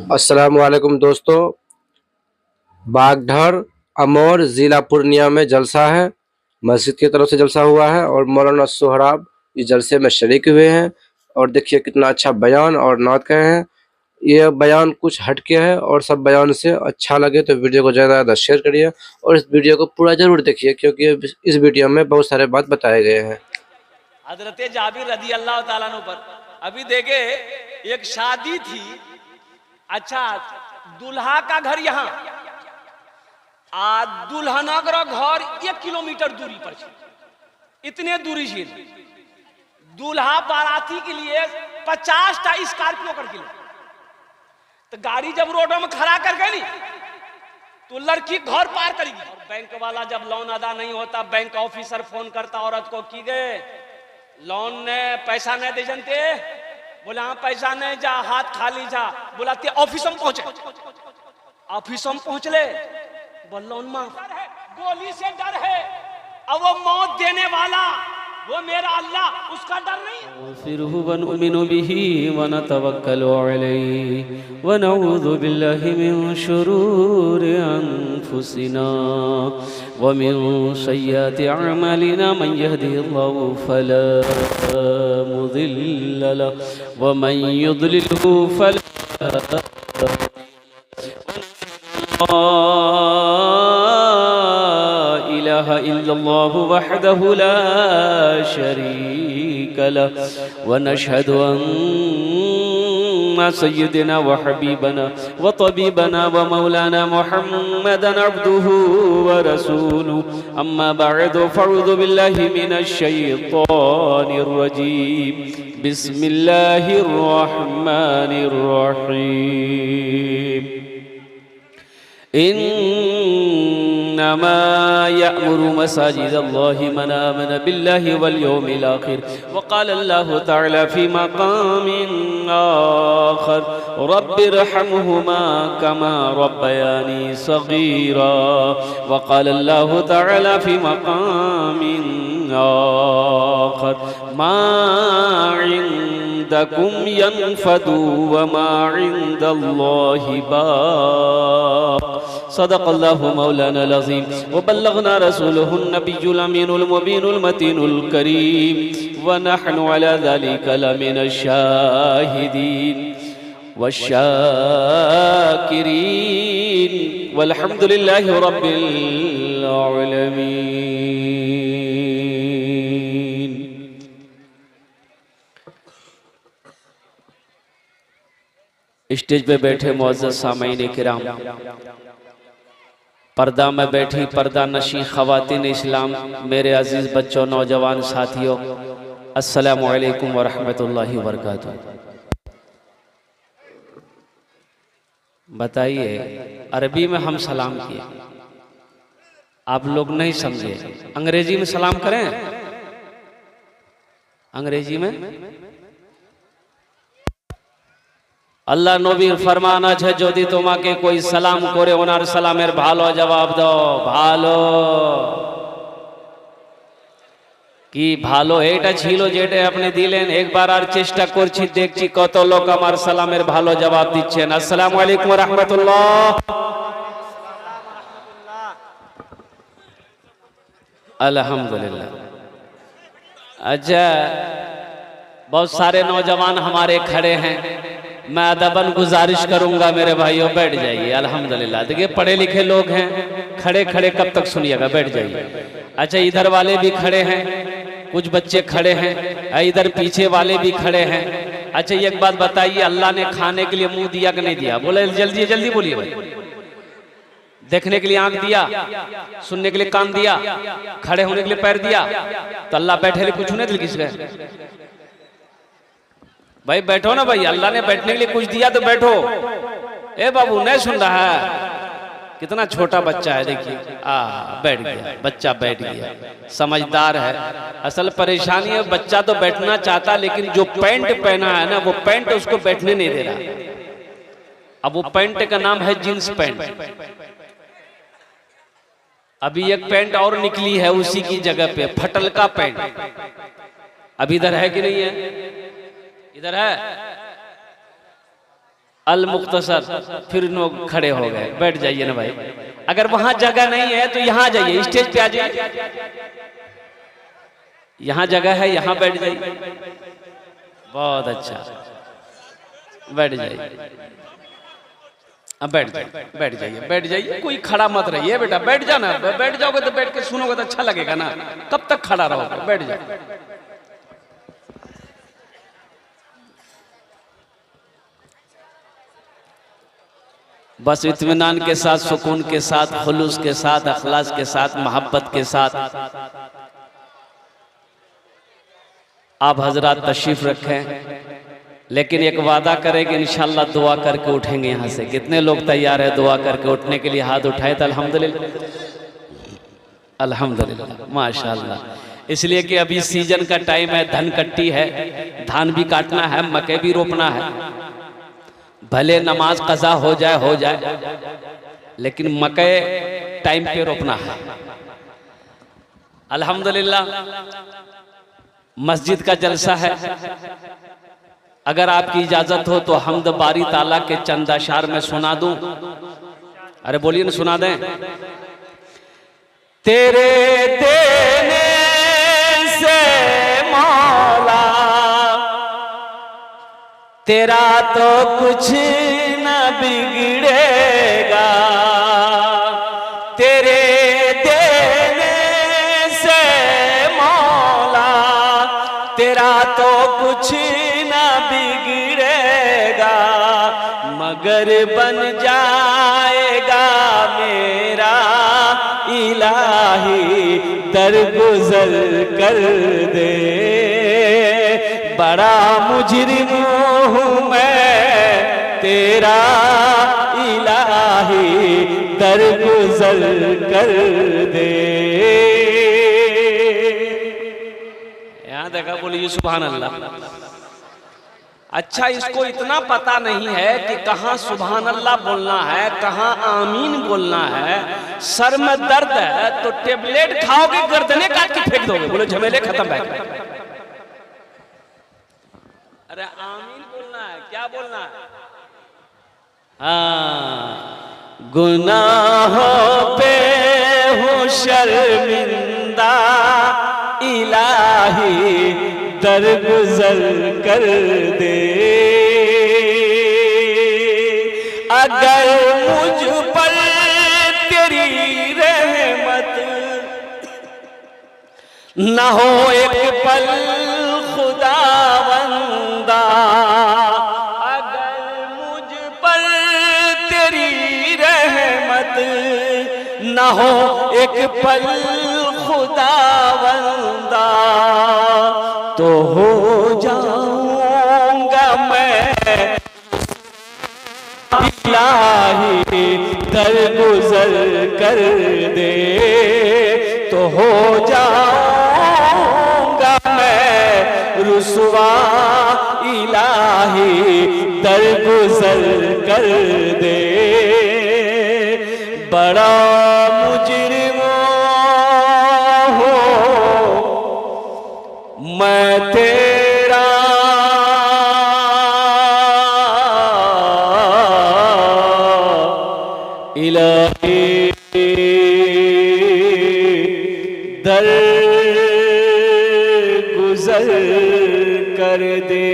अस्सलामुअलैकुम दोस्तों, बागधर अमौर ज़िला पूर्णिया में जलसा है। मस्जिद की तरफ से जलसा हुआ है और मौलाना सोहराब इस जलसे में शरीक हुए हैं। और देखिए कितना अच्छा बयान और नात कहे हैं। ये बयान कुछ हटके है और सब बयान से अच्छा लगे तो वीडियो को ज़्यादा से ज़्यादा शेयर करिए और इस वीडियो को पूरा ज़रूर देखिए, क्योंकि इस वीडियो में बहुत सारे बात बताए गए हैं। हजरत जाबिर रजी अल्लाह ताला अन्हु पर अभी देखे एक शादी थी। अच्छा, दुल्हा का घर यहाँ आ दुल्हना का घर 1 किलोमीटर दूरी पर छे। इतने दूरी छे। दुल्हा बाराती के लिए 50 टा स्कॉर्पियो कर के तो गाड़ी जब रोड में खड़ा कर गई तो लड़की घर पार करेगी। बैंक वाला जब लोन अदा नहीं होता, बैंक ऑफिसर फोन करता औरत को की गए लोन ने पैसा नहीं दे जनते, बोला हाँ पैसा नहीं, जा हाथ खाली जा। बोला ते ऑफिस में पहुंचे, ऑफिस में पहुंच ले, बोल लोन मां गोली से डर है, अब वो मौत देने वाला वो मेरा अल्लाह, उसका डर नहीं। फिर वनुमिनु बिही वनतवक्कलु अलैहि वनऊज़ु बिल्लाहि मिन शुरूरि अनफुसिना वमिन सय्यिआति अअमालिना मन यहदिहिल्लाहु फला मुदिल्ल लहु वमन युद्लिल्हु फला इलाहा इल्लल्लाहु वहदहु ला शरीक लहु व नशहदु अन्ना सय्यिदना व हबीबना व तबीबना व मौलाना मुहम्मदन अब्दुहु व रसूलुहु अम्मा बअदु फअऊज़ु बिल्लाहि मिनश शैतानिर रजीम बिस्मिल्लाहिर रहमानिर रहीम। इन्नमा यअमुरु मसाजिदल्लाहि मन आमन बिल्लाहि वल यौमिल आखिर व क़ाल अल्लाहु तआला फ़ी मक़ामिन आख़र रब्बिरहमहुमा कमा रब्बयानी सग़ीरा व क़ाल अल्लाहु तआला फ़ी मक़ामिन आख़र मा इंदकुम यनफ़दु व मा इंदल्लाहि बाक़ सदक़ल्लाहु मौलाना अज़ीम व बल्लगना रसूलुहुन नबियुल अमीनुल मुबीनुल मतीनुल करीम व नहनु अला ज़ालिका लमिनश शाहिदीन वश्शाकिरीन वल्हम्दुलिल्लाहि रब्बिल आलमीन। स्टेज पे बैठे मुअज़्ज़ज़ सामईन किराम, पर्दा में बैठी पर्दा नशी ख़वातीन इस्लाम, मेरे अजीज़ बच्चों नौजवान साथियों, अस्सलामु अलैकुम व रहमतुल्लाहि व बरकातुहू। बताइए, अरबी में हम सलाम किए, आप लोग नहीं समझे, अंग्रेजी में सलाम करें? अंग्रेजी में अल्लाह नबीर फरमाना है যদি তোমাকে कोई सलाम करे ওনার সালামের ভালো জবাব দাও। ভালো কি ভালো এটা ছিল যেটা আপনি দিলেন, একবার আর চেষ্টা করছি, দেখছি কত লোক আমার সালামের ভালো জবাব দিচ্ছেন। আসসালামু আলাইকুম ওয়া রাহমাতুল্লাহ। अल्हम्दुलिल्लाह। अच्छा, बहुत सारे नौजवान हमारे खड़े हैं, मैं अदबन गुजारिश करूंगा मेरे भाइयों बैठ जाइए। अल्हम्दुलिल्लाह, देखिए पढ़े लिखे लोग हैं, खड़े खड़े कब तक सुनिएगा, बैठ जाइए। अच्छा, इधर वाले भी खड़े हैं, कुछ बच्चे खड़े हैं, इधर पीछे वाले भी खड़े हैं। अच्छा, एक बात बताइए, अल्लाह ने खाने के लिए मुंह दिया कि नहीं दिया? बोले जल्दी जल्दी बोलिए भाई। देखने के लिए आंख दिया, सुनने के लिए कान दिया, खड़े होने के लिए पैर दिया, तो अल्लाह बैठे लिए कुछ नहीं दिल किसके? भाई बैठो ना भाई, अल्लाह ने बैठने के लिए कुछ दिया तो बैठो। ए बाबू नहीं सुन रहा है? कितना छोटा बच्चा है, देखिए बैठ गया, बच्चा बैठ गया, समझदार है। असल परेशानी है, बच्चा तो बैठना चाहता, लेकिन जो पैंट पहना है ना, वो पैंट उसको बैठने नहीं दे रहा। अब वो पैंट का नाम है जींस पैंट। अभी एक पैंट और निकली है उसी की जगह पे, फटल का पैंट। अब इधर है कि नहीं है? इधर है? अल मुख्तसर, फिर लोग खड़े हो गए। बैठ जाइए ना भाई, अगर वहां जगह नहीं है तो यहाँ जाइए, स्टेज पे आ जाइए, यहाँ जगह है, यहाँ बैठ जाइए। बहुत अच्छा, बैठ जाइए। अब बैठ जाइए, बैठ जाइए, बैठ जाइए, कोई खड़ा मत रहिए बेटा, बैठ जाना। बैठ जाओगे तो बैठ के सुनोगे तो अच्छा लगेगा ना, कब तक खड़ा रहोगे? बैठ जाओ। बस इत्मीनान के साथ, सुकून के साथ, खुलूस के साथ, अखलास के साथ, मोहब्बत के साथ आप हजरात तशरीफ रखें। लेकिन एक वादा करें कि इंशाल्लाह दुआ करके उठेंगे यहाँ से। कितने लोग तैयार है दुआ करके उठने के लिए? हाथ उठाए तो अल्हम्दुलिल्लाह, अल्हम्दुलिल्लाह, माशाअल्लाह। इसलिए कि अभी सीजन का टाइम है, धन कट्टी है, धान भी काटना है, मकई भी रोपना है। भले नमाज कज़ा हो जाए, लेकिन मकई टाइम पे रोपना है। अल्हम्दुलिल्लाह मस्जिद का जलसा है। अगर आपकी इजाजत हो तो हम्द बारी ताला के चंद अशार में सुना दूं। अरे बोलिए ना, सुना दें। तेरे देने से मौला तेरा तो कुछ न बिगड़ेगा, तेरे देने से मौला तेरा तो कुछ न बिगड़ेगा, मगर बन जाएगा मेरा इलाही दरगुजर कर दे। बड़ा मुजरिम हूँ मैं तेरा इलाही दरगुजर कर दे। यहाँ देखा, बोलिए सुभान अल्लाह। अच्छा, इसको इतना पता नहीं है कि कहाँ सुभान अल्लाह बोलना है, कहाँ आमीन बोलना है। सर में दर्द है तो टेबलेट खाओगे, गर्दने काट के फेंक दोगे, बोले झमेले खत्म है। अरे आमीन बोलना है, क्या बोलना है? हाँ, गुनाहों पे हूँ शर्मिंदा, इलाही दरगुजर कर दे। अगर मुझ पर तेरी रहमत न हो एक पल खुदावंदा, अगर मुझ पर तेरी रहमत न हो एक पल खुदावंदा, तो हो जाऊंगा मैं इलाही दरगुजर कर दे। तो हो जाऊंगा मैं रुसवा, इलाही दरगुजर कर दे। बड़ा मुजरिम हो मैं तेरा, इलाही दर गुजर कर दे।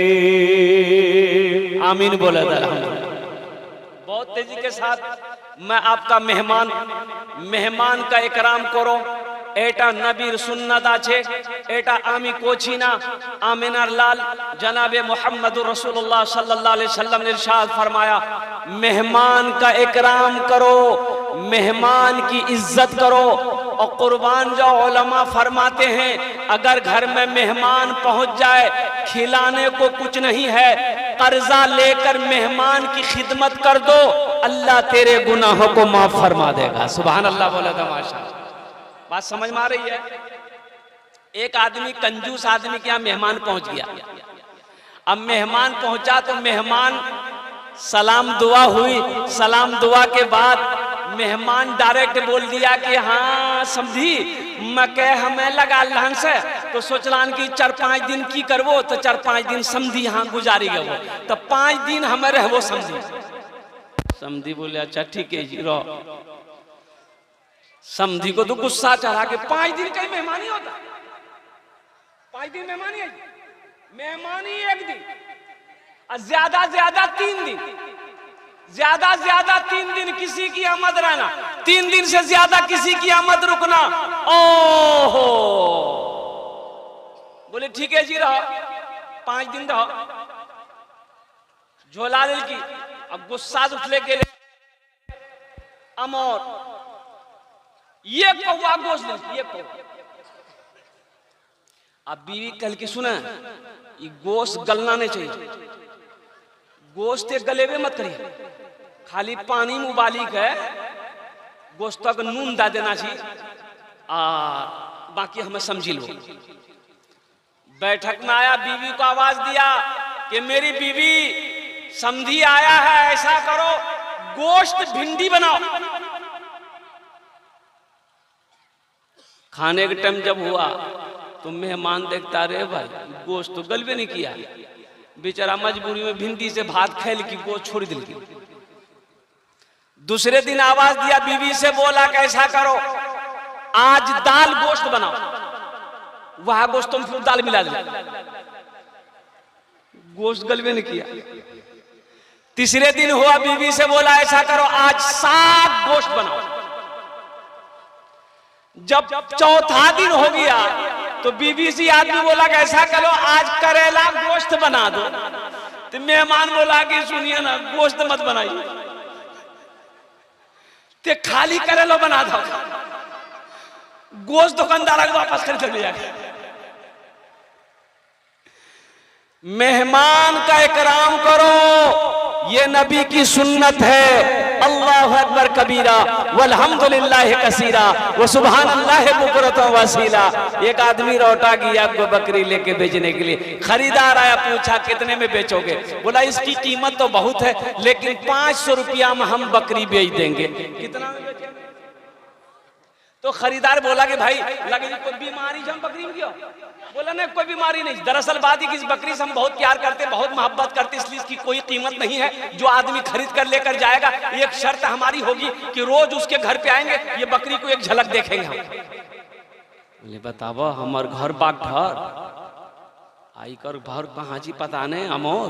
आमीन बोला था। बहुत तेजी के साथ मैं आपका मेहमान का इकराम करो। एटा नबीर सुन्नत आछे, एटा आमी कोचिना आमिनार लाल जनाबे मोहम्मद रसूलुल्लाह सल्लल्लाहु अलैहि वसल्लम ने इरशाद फरमाया, मेहमान का इकराम करो, मेहमान की इज्जत करो। और कुर्बान जो उलमा फरमाते हैं, अगर घर में मेहमान पहुंच जाए, खिलाने को कुछ नहीं है, कर्जा लेकर मेहमान की खिदमत कर दो, अल्लाह तेरे गुनाहों को माफ फरमा देगा। सुभान अल्लाह बोला था। माशाअल्लाह, बात समझ में आ रही है? एक आदमी, कंजूस आदमी के यहाँ मेहमान पहुंच गया। अब मेहमान पहुंचा तो मेहमान सलाम दुआ हुई। सलाम दुआ के बाद मेहमान डायरेक्ट बोल दिया कि हाँ समझी मके हमें लगा अल्लाह से, तो सोचलान कि 4-5 दिन की करबो, तो 4-5 दिन समझी यहाँ गुजारी गो, तो 5 दिन हमें रहबो समझी। समझी बोले अच्छा ठीक है जी रहो। समझी को तो गुस्सा चढ़ा के 5 दिन कहीं मेहमानी होता, 5 दिन मेहमानी है, मेहमानी 1 दिन और ज्यादा ज्यादा 3 दिन, ज्यादा ज्यादा 3 दिन किसी की आमद रहना, 3 दिन से ज्यादा किसी की आमद रुकना। ओहो बोले ठीक है जी रहो, 5 दिन रहो। झोला दिल की अब गुस्सा उठले के लिए अमोर ये कौवा गोश्त ले, ये कौवा। अब बीवी कल की सुना, ये गोश्त गलना नहीं चाहिए, गोश्त गले में मत करिए, खाली पानी में उबाली के गोश्त का नून डाल देना चाहिए, बाकी हमें समझी लो। बैठक में आया, बीवी को आवाज दिया कि मेरी बीवी समझी आया है, ऐसा करो गोश्त भिंडी बनाओ। खाने के टाइम जब हुआ तो मेहमान देखता रहे भाई गोश्त तो गलबे नहीं किया, बेचारा मजबूरी में भिंडी से भात खेल की गोश्त छोड़ दिल की। दूसरे दिन आवाज दिया, बीवी से बोला कैसा करो आज दाल गोश्त बनाओ, वह गोश्त तुम फिर दाल मिला दे, गोश्त गलबे नहीं किया। तीसरे दिन हुआ, बीवी से बोला ऐसा करो आज साग गोश्त बनाओ। जब चौथा दिन हो गया तो बीवी से आदमी बोला कि ऐसा करो आज करेला गोश्त बना दो। तो मेहमान बोला कि सुनिए ना गोश्त मत बनाइए, ते खाली करेला बना दो, गोश्त दुकानदार वापस कर चले जाए। मेहमान का इकराम करो, ये नबी की सुन्नत है। अल्लाहु अकबर कबीरा वल्हम्दुलिल्लाह कसीरा व सुभानअल्लाह बुकरतन वसीला। एक आदमी लौटा गया बकरी लेके बेचने के लिए, खरीदार आया, पूछा कितने में बेचोगे? बोला इसकी कीमत तो बहुत है लेकिन 500 रुपया में हम बकरी बेच देंगे। कितना में बेचेंगे? तो खरीदार बोला कि भाई लगे कोई बीमारी जो हम बकरी में क्यों? बोला नहीं कोई बीमारी नहीं, दरअसल बात है कि इस बकरी से हम बहुत प्यार करते, बहुत मोहब्बत करते, इसलिए इसकी कोई कीमत नहीं है। जो आदमी खरीद कर लेकर जाएगा, एक शर्त हमारी होगी कि रोज उसके घर पे आएंगे, ये बकरी को एक झलक देखेंगे हम। बोले बताओ हमार घर बाग घर आई कर घर कहाँ जी पता नहीं, अमोर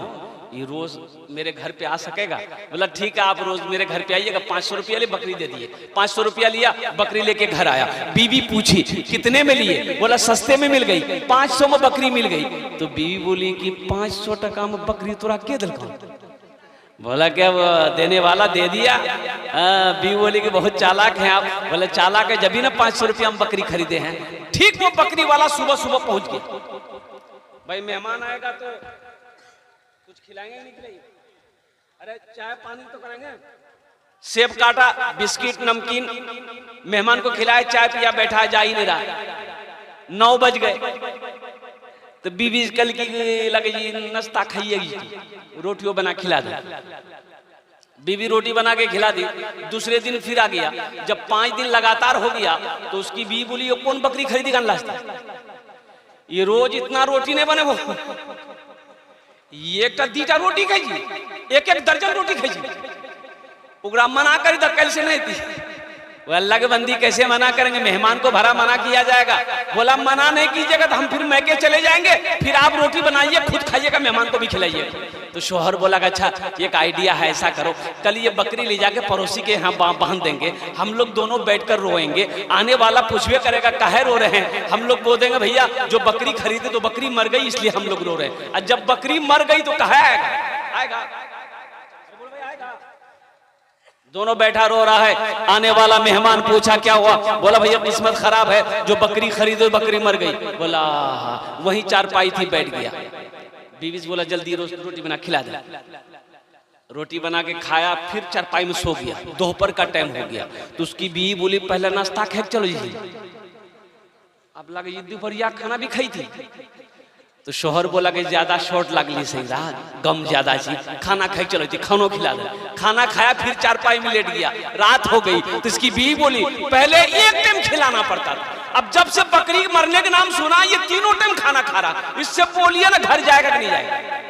ये रोज मेरे घर पे आ सकेगा? बोला ठीक है आप रोज मेरे घर पे आइएगा, 500 रुपया ले बकरी दे दिए। 500 रुपया लिया, बकरी लेके घर आया। बीवी पूछी कितने में लिए? बोला सस्ते में मिल गई, 500 में बकरी मिल गई। तो बीवी बोली कि 500 टका में बकरी तोरा के दिल को? बोला क्या देने वाला दे दिया। बीवी बोली कि बहुत चालाक हैं आप। बोले चालाक है जब भी ना 500 रुपया हम बकरी खरीदे हैं। ठीक वो बकरी वाला सुबह सुबह पहुंच गया। भाई मेहमान आएगा तो कुछ खिलाएंगे नहीं खिलाएंगे? अरे चाय पानी तो करेंगे। सेब काटा, बिस्किट नमकीन, मेहमान को खिलाए, चाय पिया, बैठा, जा ही नहीं रहा। 9 बज गए तो बीवी कल की लगे जी नाश्ता खाइएगी, रोटियों बना खिला दी। बीवी रोटी बना के खिला दी। दूसरे दिन फिर आ गया। जब 5 दिन लगातार हो गया तो उसकी बीवी बोली ये कौन बकरी खरीदेगा नाश्ता, ये रोज इतना रोटी नहीं बने वो, एक दीटा रोटी खाई, एक दर्जन रोटी खाई। उगरा मना करी तो कल से नहीं थी। वो अल्लाह के बंदी कैसे मना करेंगे? मेहमान को भरा मना किया जाएगा। बोला मना नहीं कीजिएगा तो हम फिर मैके चले जाएंगे, फिर आप रोटी बनाइए खुद खाइएगा, मेहमान को भी खिलाइए। तो शोहर बोला अच्छा एक आइडिया है, ऐसा करो कल ये बकरी ले जाके पड़ोसी के यहाँ बांध देंगे, हम लोग दोनों बैठकर रोएंगे, आने वाला पूछवे करेगा काहे रो रहे हैं, हम लोग बोल देंगे भैया जो बकरी खरीदे तो बकरी मर गई इसलिए हम लोग रो रहे हैं, और जब बकरी मर गई तो कहा आएगा। दोनों बैठा रो रहा है। आने वाला मेहमान पूछा क्या हुआ? बोला भैया किस्मत खराब है, जो बकरी खरीदो बकरी मर गई। बोला वही चारपाई थी बैठ गया। बीवी से बोला जल्दी रोटी बना खिला दे। रोटी बना के खाया, फिर चारपाई में सो गया। दोपहर का टाइम हो गया तो उसकी बीवी बोली पहले नाश्ता खा चलो जी। अब लगे दोपहरिया खाना भी खाई थी। तो शोहर बोला कि ज्यादा शॉर्ट लगली सही रात, गम ज्यादा जी, खाना खाई चलो थी, खानो खिला दे। खाना खाया, फिर चारपाई में लेट गया। रात हो गई तो इसकी बीवी बोली पहले एक टाइम खिलाना पड़ता था, अब जब से बकरी मरने के नाम सुना, ये तीनों टाइम खाना खा रहा, इससे बोलिए ना घर जाएगा कि नहीं जाएगा।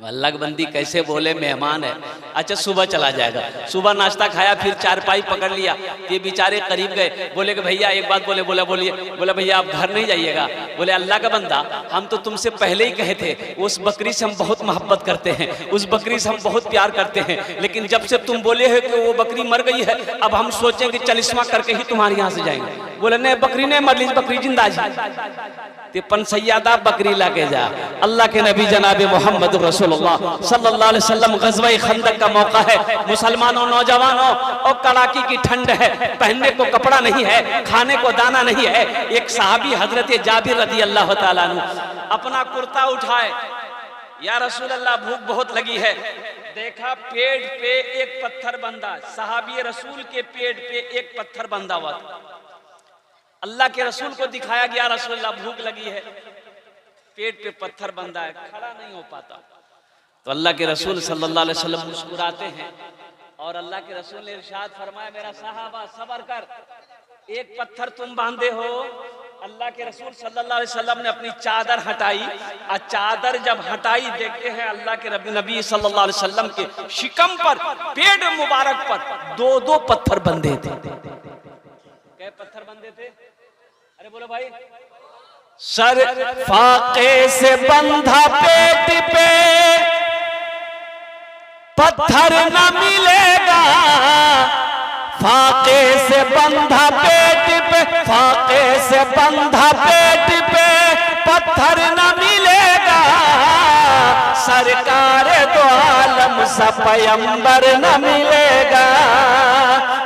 अल्लाह की बंदी कैसे बोले मेहमान है, अच्छा सुबह चला जाएगा, सुबह नाश्ता खाया, फिर चारपाई पकड़ लिया, ये बेचारे करीब गए, बोले कि भैया एक बात बोले, बोलिए, बोला भैया आप घर नहीं जाइएगा। बोले अल्लाह का बंदा, हम तो तुमसे पहले ही कहे थे, उस बकरी से हम बहुत मोहब्बत करते हैं, उस बकरी से हम बहुत प्यार करते हैं, लेकिन जब से तुम बोले हो कि वो बकरी मर गई है, अब हम सोचें कि चलिस्मा करके ही तुम्हारे यहाँ से जाएंगे। बोले नहीं, बकरी नहीं मर ली, बकरी जिंदा जी, सैयदा बकरी लाके जा। अल्लाह के नबी जनाब मोहम्मद रसूलुल्लाह सल्लल्लाहु अलैहि वसल्लम ग़ज़वा खंदक का मौका है, मुसलमानों नौजवानों, और कड़ाकी की ठंड है, पहनने को कपड़ा नहीं है, खाने को दाना नहीं है। एक सहाबी हजरत जाबिर रज़ी अल्लाह तआला अन्हु अपना कुर्ता उठाए, या रसूल अल्लाह भूख बहुत लगी है, देखा पेट पे एक पत्थर बंधा, सहाबी रसूल के पेट पे एक पत्थर बंधा हुआ था। अल्लाह के रसूल को दिखाया गया, रसूल अल्लाह भूख लगी है, पेट पे पत्थर बंधा है, खड़ा नहीं हो पाता। तो अल्लाह के रसूल सल्लल्लाहु अलैहि वसल्लम मुस्कुराते हैं, और अल्लाह के रसूल ने इरशाद फरमाया, मेरा साहबा सब्र कर, एक पत्थर तुम बांधे हो। अल्लाह के रसूल सल्लल्लाहु अलैहि वसल्लम ने अपनी चादर हटाई, और चादर जब हटाई, देखते हैं अल्लाह के नबी सल्लल्लाहु अलैहि वसल्लम के शिकम पर, पेट मुबारक पर दो पत्थर बंधे थे। क्या पत्थर बंधे थे? अरे बोलो भाई। सर फाके से बंधा पेट पे पत्थर न मिलेगा, फाके से बंधा पेट पे, फाके से बंधा पेट पे पत्थर न मिलेगा, सरकार दो आलम सा पैगंबर न मिलेगा,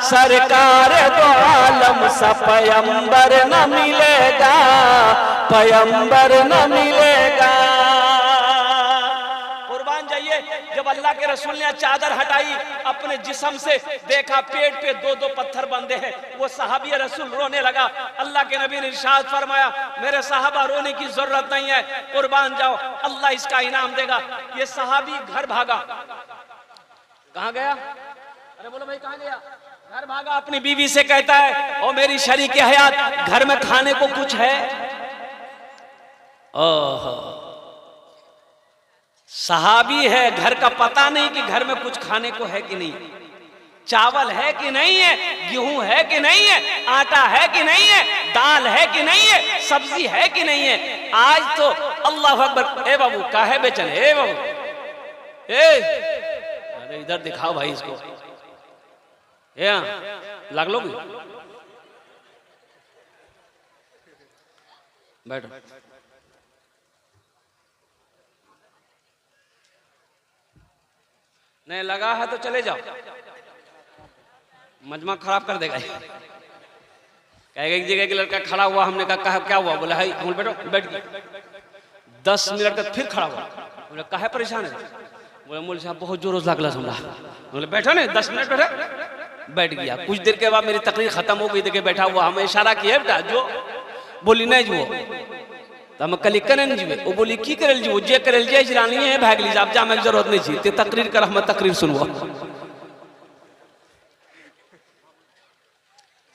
सरकार दो आलम सा पैगंबर न मिलेगा, पैगंबर न मिलेगा। कुर्बान जाइए, जब अल्लाह के रसूल ने चादर हटाई अपने जिस्म से, देखा पेट पे दो पत्थर बंधे हैं, वो सहाबी रसूल रोने लगा। अल्लाह के नबी ने इरशाद फरमाया, मेरे साहबा रोने की जरूरत नहीं है, कुर्बान जाओ, अल्लाह इसका इनाम देगा। ये सहाबी घर भागा, कहाँ गया? अरे बोलो भाई कहाँ गया? घर भागा, अपनी बीवी से कहता है, ओ मेरी शरीके हयात, घर में खाने को कुछ है? ओह, सहाबी है, घर का पता नहीं कि घर में कुछ खाने को है कि नहीं, चावल है कि नहीं है, गेहूं है कि नहीं है, आटा है कि नहीं है, दाल है कि नहीं है, सब्जी है कि नहीं है। आज तो अल्लाह अकबर, ए बाबू काहे बेचन, ए बाबू, अरे इधर दिखाओ भाई इसको, लग लो बैठो। नहीं लगा है तो चले जाओ, मजमा खराब कर देगा। कहेगा एक जगह के लड़का खड़ा हुआ, हमने कहा क्या हुआ? बोला है हम बैठो, बैठ गए। 10 मिनट तक फिर खड़ा हुआ, बोले काहे परेशान है? बोले मौलवी साहब बहुत जोर लागला हमरा। बोले बैठो नहीं, 10 मिनट बैठे, बैठ गया। कुछ देर के बाद मेरी तकरीर खत्म हो गई, देखे बैठा हुआ, हमें इशारा किया बेटा जो, बोली नहीं जो, तो हम कल करें जीवे, वो बोली की करल जीवो, जे करल जे इजरानी है भाग लीजिए, आप जाने की जरूरत नहीं थी, ते तकरीर कर, हम तकरीर सुनवा।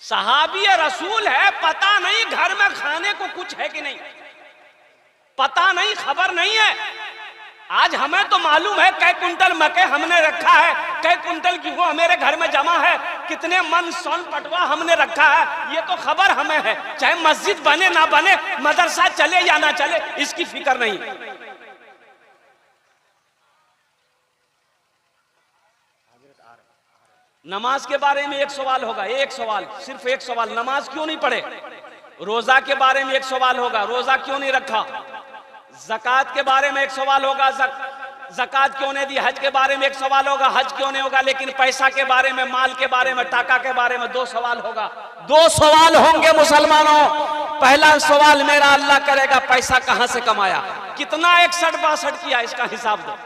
सहाबी रसूल है, पता नहीं घर में खाने को कुछ है कि नहीं, पता नहीं, खबर नहीं है। आज हमें तो मालूम है कै कुंटल मकई हमने रखा है, कै कुंटल गेहूं हमारे घर में जमा है, कितने मन सोन पटवा हमने रखा है, ये तो खबर हमें है। चाहे मस्जिद बने ना बने, मदरसा चले या ना चले, इसकी फिक्र नहीं। नमाज के बारे में एक सवाल होगा, एक सवाल, सिर्फ एक सवाल, नमाज क्यों नहीं पढ़े? रोजा के बारे में एक सवाल होगा, रोजा क्यों नहीं रखा? ज़कात के बारे में एक सवाल होगा, ज़कात क्यों नहीं दी? हज के बारे में एक सवाल होगा, हज क्यों नहीं होगा? लेकिन पैसा के बारे में, माल के बारे में, टाका के बारे में 2 सवाल होगा। 2 सवाल होंगे मुसलमानों। पहला सवाल मेरा अल्लाह करेगा, पैसा कहां से कमाया, कितना 61-62 किया, इसका हिसाब दो।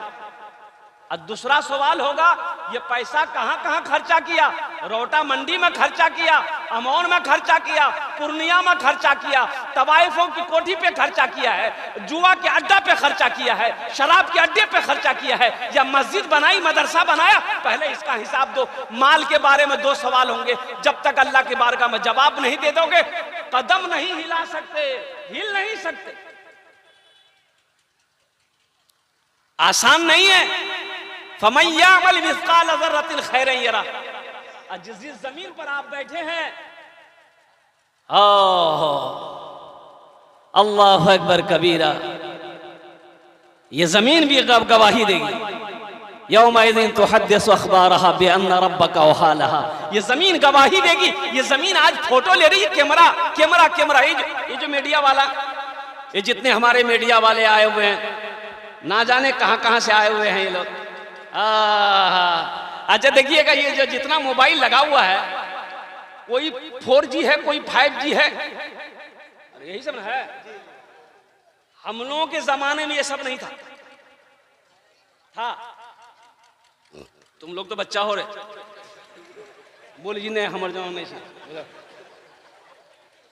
और दूसरा सवाल होगा, ये पैसा कहां कहां खर्चा किया? रोटा मंडी में खर्चा किया, अमौन में खर्चा किया, पूर्णिया में खर्चा किया, तवाइफों की कोठी पे खर्चा किया है, जुआ के अड्डा पे खर्चा किया है, शराब के अड्डे पे खर्चा किया है, या मस्जिद बनाई, मदरसा बनाया, पहले इसका हिसाब दो। माल के बारे में 2 सवाल होंगे, जब तक अल्लाह की बारगाह में जवाब नहीं दे दोगे कदम नहीं हिला सकते, हिल नहीं सकते। आसान नहीं है। फमन यामल मिस्काल ज़र्रतिन खैरन यरा। जिस जमीन पर आप बैठे हैं, अल्लाहु अकबर कबीरा, ये जमीन भी गवाही देगी। यौमइज़िन तुहद्दिसु अख़बारहा बिअन्न रब्बका औहालहा। ये जमीन गवाही देगी। ये जमीन आज फोटो ले रही है, कैमरा। ये जो मीडिया वाला, ये जितने हमारे मीडिया वाले आए हुए हैं, ना जाने कहां से आए हुए हैं ये लोग। अच्छा देखिएगा, ये जो जितना मोबाइल लगा हुआ है, कोई 4G है, कोई 5G है, यही सब है। हम लोगों के जमाने में ये सब नहीं था। तुम लोग तो बच्चा हो रहे, बोल जी नहीं हमर जमाने नहीं से।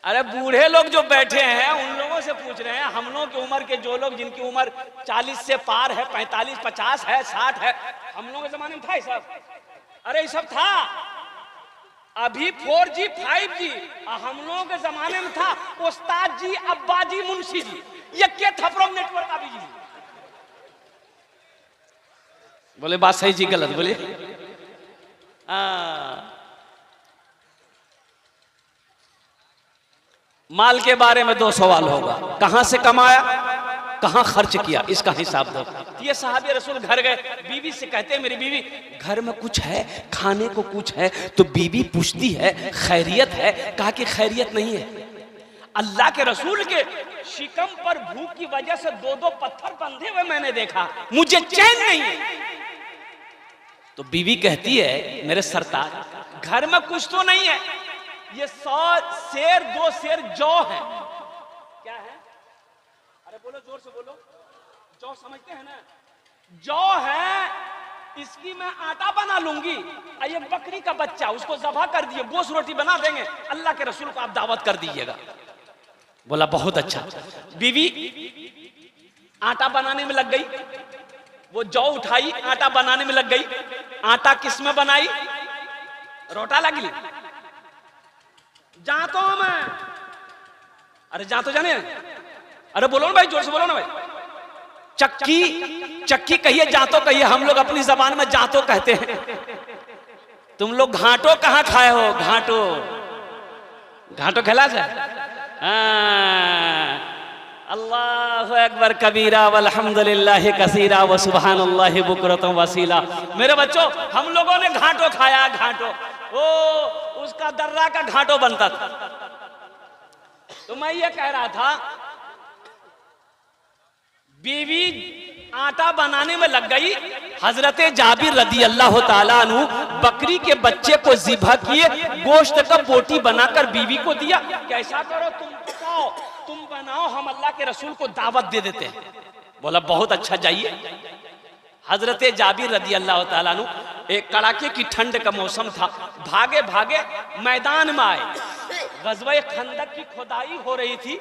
अरे बूढ़े लोग जो बैठे हैं उन लोगों से पूछ रहे हैं, हम लोगों की उम्र के जो लोग जिनकी उम्र 40 से पार है, 45, 50 है, 60 है, हम लोगों के जमाने में था ये सब? अरे ये सब था। अभी 4G 5G हम लोगों के जमाने में था। उस्ताद जी, अब्बा जी, मुंशी जी, ये क्या थपरम नेटवर्क अभी जी। बोले बात सही जी गलत बोले। माल के बारे में 2 सवाल होगा, कहां से कमाया, कहां खर्च किया, इसका हिसाब दो। ये साहबे रसूल घर गए, बीवी से कहते हैं मेरी बीवी घर में कुछ है, खाने को कुछ है, तो बीवी पूछती है खैरियत है? कहा कि खैरियत नहीं है। अल्लाह के रसूल के शिकम पर भूख की वजह से 2-2 पत्थर बंधे हुए मैंने देखा, मुझे चैन नहीं है। तो बीवी कहती है मेरे सरताज घर में कुछ तो नहीं है, ये 100 शेर 2 शेर जौ है। क्या है? अरे बोलो, जोर से बोलो। जौ समझते हैं ना? जौ है, इसकी मैं आटा बना लूंगी, ये बकरी का बच्चा, उसको ज़बह कर दिए, गोश्त रोटी बना देंगे, अल्लाह के रसूल को आप दावत कर दीजिएगा। बोला बहुत अच्छा। बीवी आटा बनाने में लग गई, वो जौ उठाई, आटा बनाने में लग गई। आटा किस में बनाई? रोटा लगी जातो में। अरे जातो जाने, अरे बोलो ना भाई, जोर से बोलो ना भाई। चक्की कहिए, जातो कहिए, हम लोग अपनी जबान में जातो कहते हैं। तुम लोग घाटो कहां खाए हो? घाटो खिला जाए। अल्लाहु अकबर कबीरा वल्हम्दुलिल्लाहि कसीरा व सुब्हानल्लाहि बुकरतम वसीला। मेरे बच्चों, हम लोगों ने घाटो खाया, घाटो, ओ उसका दर्रा का घाटो बनता था। तो मैं ये कह रहा था, बीवी आटा बनाने में लग गई। हजरत जाबिर रदी अल्लाह ताला अन्हु बकरी के बच्चे को ज़िबह किए, गोश्त का बोटी बनाकर बीवी को दिया। कैसा करो, तुम पकाओ, तुम बनाओ, हम अल्लाह के रसूल को दावत दे देते हैं। बोला बहुत अच्छा, जाइए। हजरत जाबिर रदी अल्लाह ताला अन्हु, एक कड़ाके की ठंड का मौसम था, भागे भागे मैदान में आए। गज़वे खंदक की खुदाई हो रही थी।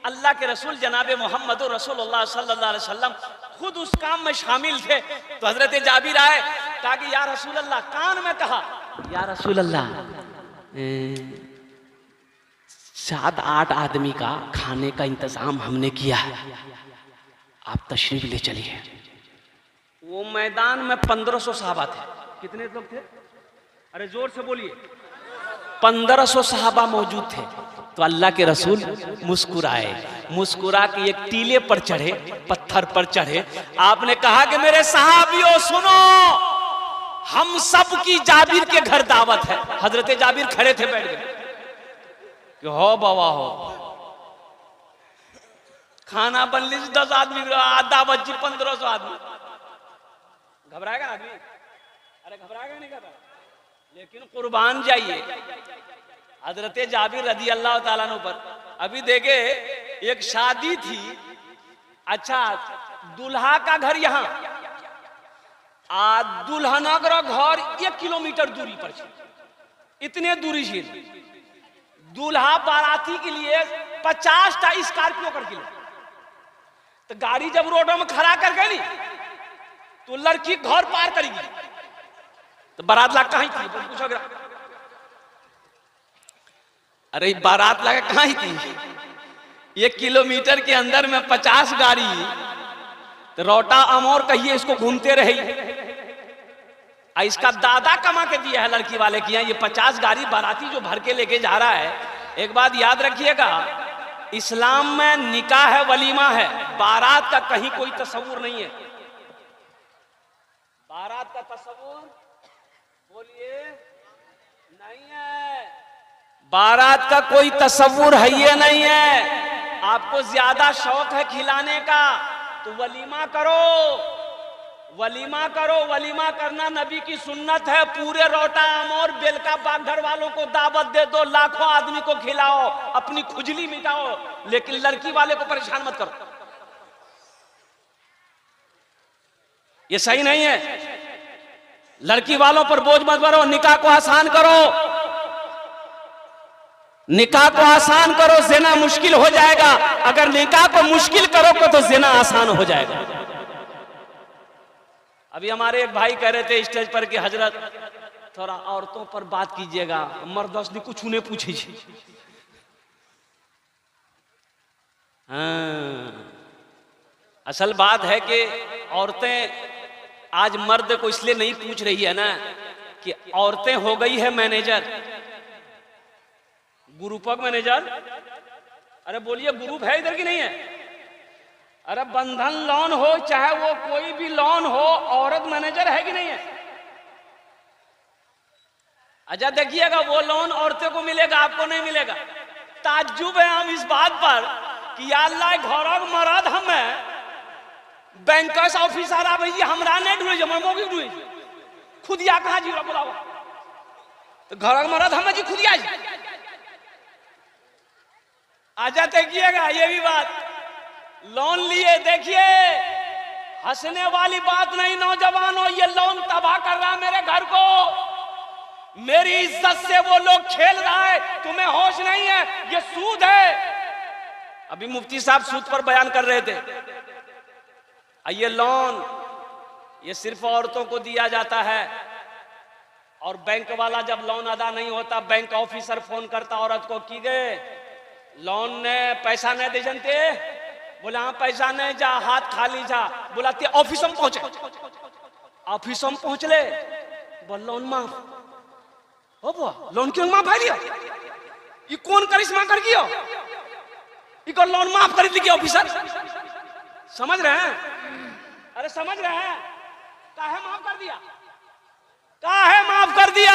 अल्लाह के रसूल जनाब मोहम्मद रसूलुल्लाह सल्लल्लाहु अलैहि वसल्लम खुद उस काम में शामिल थे। तो हजरत जाबिर आए, कहा कि या रसूल अल्लाह, कान में कहा, या रसूल अल्लाह, 7-8 आदमी का खाने का इंतजाम हमने किया है, आप तशरीफ ले चलिए। वो मैदान में 1500 सहाबा थे। कितने लोग थे? अरे जोर से बोलिए। 1500 सहाबा मौजूद थे। तो अल्लाह के रसूल मुस्कुराए, मुस्कुरा के एक टीले पर चढ़े, पत्थर पर चढ़े। आपने कहा कि मेरे सहाबियों सुनो, हम सब की जाबिर के घर दावत है। हजरत जाबिर खड़े थे, बैठ गए कि हो बाबा हो, खाना बन लीजिए, 10 आदमी दावत जी, 1500 आदमी। घबराएगा आदमी? अरे घबराएगा नहीं घबरा, लेकिन कुर्बान जाइए। हजरत जाबिर रदी अल्लाह ताला अन्हु पर अभी देखे, एक शादी थी। अच्छा, दुल्हा का घर यहाँ, दुल्हना का घर 1 किलोमीटर दूरी पर, इतने दूरी से दूल्हा बाराती के लिए 50 स्कॉर्पियो करके ले, तो गाड़ी जब रोड में खड़ा कर गई तो लड़की घर पार करेगी, तो बारात ला कहाँ थी पूछोगे? अरे बारात लगा कहाँ ही थी? 1 किलोमीटर के अंदर में 50 गाड़ी, तो रोटा अमोर कहिए इसको घूमते रही। इसका दादा कमा के दिया है लड़की वाले की, ये 50 गाड़ी बाराती जो भर के लेके जा रहा है। एक बात याद रखिएगा, इस्लाम में निकाह है, वलीमा है, बारात का कहीं कोई तस्वुर नहीं है। बारात का तस्वुर बोलिए नहीं है, बारात का कोई तस्वुर है ये नहीं है। आपको ज्यादा शौक है खिलाने का तो वलीमा करो, वलीमा करो। वलीमा करना नबी की सुन्नत है। पूरे रोटा और बेलका बाग घर वालों को दावत दे दो, लाखों आदमी को खिलाओ, अपनी खुजली मिटाओ, लेकिन लड़की वाले को परेशान मत करो, ये सही नहीं है। लड़की वालों पर बोझ मत भरो, निकाह को आसान करो, निकाह को आसान करो, ज़िना मुश्किल हो जाएगा। अगर निकाह को मुश्किल करोगे तो ज़िना आसान हो जाएगा। अभी हमारे एक भाई कह रहे थे स्टेज पर कि हजरत थोड़ा औरतों पर बात कीजिएगा, मर्दों ने कुछ उन्हें पूछे। हाँ, असल बात है कि औरतें आज मर्द को इसलिए नहीं पूछ रही है ना कि औरतें हो गई है मैनेजर, ग्रुपक मैनेजर। अरे बोलिए ग्रुप है इधर की नहीं है? अरे बंधन लोन हो चाहे वो कोई भी लोन हो, औरत मैनेजर है कि नहीं है? अच्छा देखिएगा, वो लोन औरतें को मिलेगा, आपको नहीं मिलेगा। ताज्जुब है हम इस बात पर कि अल्लाह घर मरद हमें बैंकर्स ऑफिसर आ भैया हमरा नहीं ढूंढे, जमो की ढूंढे खुदिया कहाँ जी बुलावा, तो घर मरद हमें जी खुदिया जी। आजा देखिएगा ये भी बात, लोन लिए देखिए, हंसने वाली बात नहीं नौजवानों, ये लोन तबाह कर रहा है मेरे घर को। मेरी इज्जत से वो लोग खेल रहा है, तुम्हें होश नहीं है, ये सूद है। अभी मुफ्ती साहब सूद पर बयान कर रहे थे। ये लोन ये सिर्फ औरतों को दिया जाता है, और बैंक वाला जब लोन अदा नहीं होता, बैंक ऑफिसर फोन करता औरत को कि गए लोन ने पैसा नहीं दे जनते, बोला हाँ पैसा नहीं, जा हाथ खाली जा। बोला ते ऑफिस में पहुंचे, ऑफिस में पहुंच ले, बोल लोन माफ हो, बुआ लोन क्यों माफ है लिया? ये कौन करिश्मा कर गया? इको लोन माफ कर दी ऑफिसर। समझ रहे हैं? अरे समझ रहे हैं? काहे माफ कर दिया? काहे माफ कर दिया?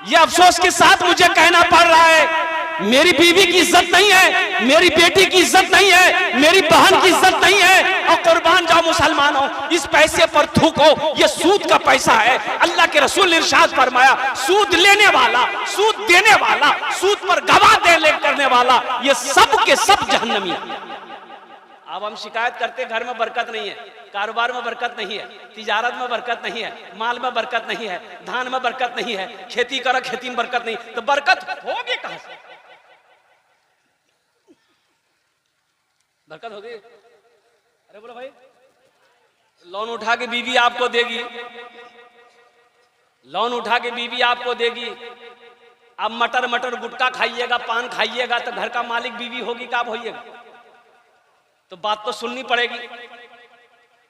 ये अफसोस के साथ मुझे कहना पड़ रहा है, मेरी बीवी की इज्जत नहीं है, मेरी बेटी की इज्जत नहीं है, मेरी बहन की इज्जत नहीं है। और कुर्बान जाओ मुसलमानों, इस पैसे पर थूको, ये सूद का पैसा है। अल्लाह के रसूल ने इरशाद फरमाया, सूद लेने वाला, सूद देने वाला, सूद पर गवाह दे करने वाला, ये सब के सब जहन्नमी है। अब हम शिकायत करते घर में बरकत नहीं है, कारोबार में बरकत नहीं है, तिजारत में बरकत नहीं है, माल में बरकत नहीं है, धान में बरकत नहीं है, खेती करो खेती में बरकत नहीं, तो बरकत होगी कहां से? बरकत होगी? अरे बोलो भाई, लोन उठा के बीवी आपको देगी, लोन उठा के बीवी आपको देगी। अब मटर मटर गुटखा खाइएगा, पान खाइएगा, तो घर का मालिक बीवी होगी, कब होइएगा? तो बात तो सुननी पड़ेगी।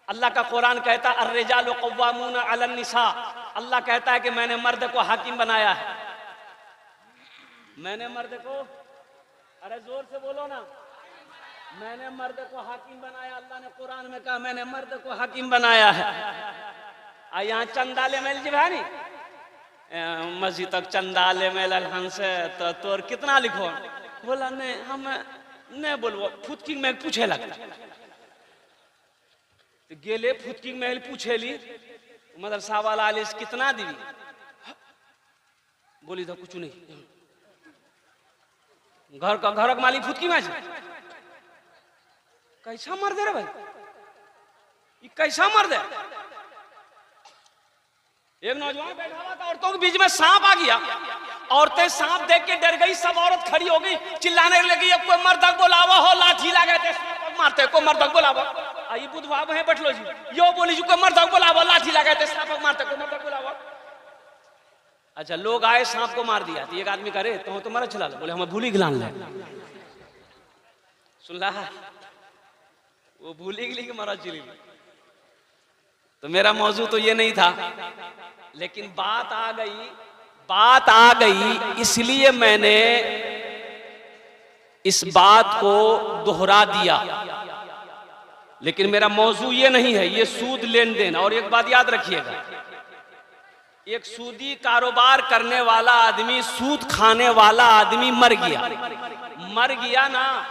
अल्लाह का कुरान कहता है अर्रिजालु कव्वामूना अलन निसा, अल्लाह कहता है कि मैंने मर्द को हाकिम बनाया है। मैंने मर्द को, अरे जोर से बोलो ना, मैंने मर्द को हाकिम बनाया। अल्लाह ने कुरान में कहा मैंने मर्द को हाकिम बनाया है। यहाँ चंदाले मेल जी भाई मस्जिद तक चंदाले मेल हंस तो तोर कितना लिखो? बोला नहीं हम नहीं बोलबो, फुटकी में पूछे लगता तो गेले फुटकी महल पूछेली मदरसा वाला आलिस कितना दी? बोली तो कुछ नहीं, घर का मालिक फुटकी में कैसा मर दे रे भाई, ये कैसा मर दे? एक नौजवान बैठा हुआ था, औरतों के बीच में सांप आ गया, औरतें सांप देख के डर गई, सब औरत खड़ी हो गई, चिल्लाने लगी कोई मर्दक बोलावा हो, लाठी लगे थे मारते, कोई मर्दक बोलावा। आई बुधवा वहीं बैठ लो जी, यो बोली जी कोई मर्दक बोलावा, लाठी लगे थे सांप मारते, कोई मर्दक बोलावा। अच्छा लोग आए, सांप को मार दिया। एक आदमी करे तो तुम्हारा चला लो, बोले हमें भूली गिलान ले, सुन रहा वो भूली गिली के मारा चिली। तो मेरा मौजू तो ये नहीं था, लेकिन बात आ गई इसलिए मैंने इस बात को दोहरा दिया। लेकिन मेरा मौजू ये नहीं है, ये सूद लेन देन। और एक बात याद रखिएगा, एक सूदी कारोबार करने वाला आदमी, सूद खाने वाला आदमी मर गया ना,